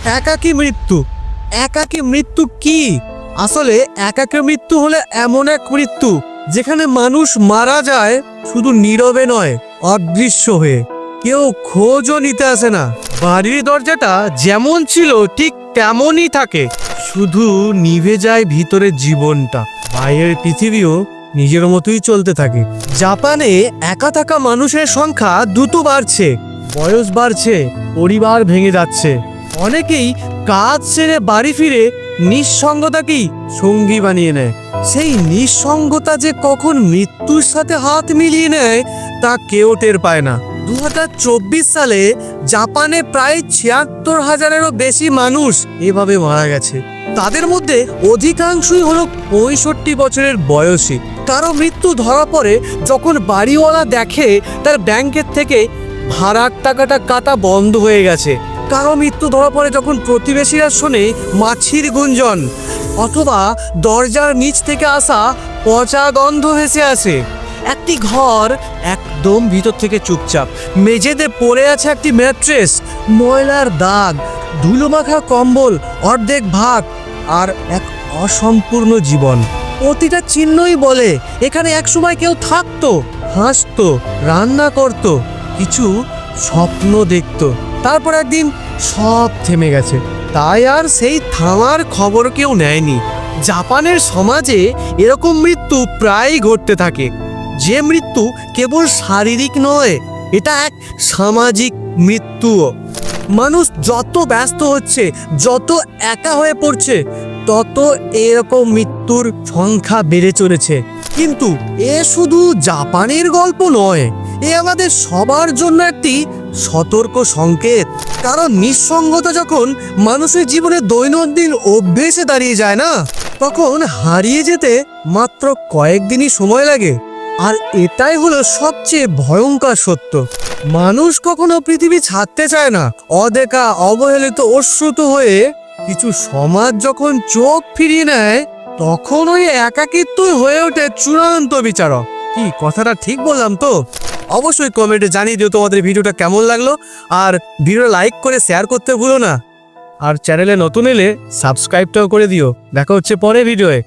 একাকী মৃত্যু। একাকী মৃত্যু কি? আসলে একাকী মৃত্যু হলে এমন এক মৃত্যু যেখানে মানুষ মারা যায় শুধু নীরবে নয়, অদৃশ্য হয়ে। কেউ খোঁজও নিতে আসে না। বাড়ির দরজাটা যেমন ছিল ঠিক তেমনই থাকে, শুধু নিভে যায় ভিতরের জীবনটা। বাইরের পৃথিবীও নিজের মতোই চলতে থাকে। জাপানে একা থাকা মানুষের সংখ্যা দ্রুত বাড়ছে, বয়স বাড়ছে, পরিবার ভেঙে যাচ্ছে। অনেকেই কাজ ছেড়ে বাড়ি ফিরে নিঃসঙ্গতাকেই সঙ্গী বানিয়ে নেয়। সেই নিঃসঙ্গতা যে কখন মৃত্যুর সাথে হাত মিলিয়ে নেয় তা কেউ টের পায় না। 2024 সালে জাপানে প্রায় 76,000-এরও বেশি মানুষ এভাবে মারা গেছে। তাদের মধ্যে অধিকাংশই হলো 65 বছরের বয়সী। কারো মৃত্যু ধরা পড়ে যখন বাড়িওয়ালা দেখে তার ব্যাংকের থেকে ভাড়ার টাকাটা কাটা বন্ধ হয়ে গেছে। কারো মৃত্যু ধরা পড়ে যখন প্রতিবেশীরা শোনে মাছির গুঞ্জন, অথবা দরজার নিচ থেকে আসা পচা গন্ধ ভেসে আসে। একটি ঘর একদম ভিতর থেকে চুপচাপ। মেঝেতে পড়ে আছে একটি ম্যাট্রেস, ময়লার দাগ, ধুলোমাখা কম্বল, অর্ধেক ভাত, আর এক অসম্পূর্ণ জীবন। প্রতিটা চিহ্নই বলে এখানে একসময় কেউ থাকতো, হাসতো, রান্না করত, কিছু স্বপ্ন দেখতো। তারপর একদিন সব থেমে গেছে, তাই আর সেই থামার খবর কেউ নেয়নি। জাপানের সমাজে এরকম মৃত্যু প্রায়ই ঘটতে থাকে। যে মৃত্যু কেবল শারীরিক নয়, এটা এক সামাজিক মৃত্যুও। মানুষ যত ব্যস্ত হচ্ছে, যত একা হয়ে পড়ছে, তত এরকম মৃত্যুর সংখ্যা বেড়ে চলেছে। কিন্তু এ শুধু জাপানের গল্প নয়, এ আমাদের সবার জন্য একটি সতর্ক সংকেত। কারণ নিঃসঙ্গতা যখন মানুষের জীবনে দৈনন্দিন অভ্যেসে দাঁড়িয়ে যায় না, তখন হারিয়ে যেতে মাত্র কয়েকদিনই সময় লাগে। আর এটাই হলো সবচেয়ে ভয়ঙ্কর সত্য। মানুষ কখনো পৃথিবী ছাড়তে চায় না, অদেখা, অবহেলিত, অশ্রুত হয়ে। কিছু সমাজ যখন চোখ ফিরিয়ে নেয়, তখন ওই একাকিত্বই হয়ে ওঠে চূড়ান্ত বিচারক। কি কথাটা ঠিক বললাম তো? অবশ্যই কমেন্টে জানিয়ে দিও তোমাদের ভিডিওটা কেমন লাগলো, আর ভিডিও লাইক করে শেয়ার করতে ভুলো না। আর চ্যানেলে নতুন এলে সাবস্ক্রাইবটাও করে দিও। দেখা হচ্ছে পরের ভিডিওয়ে।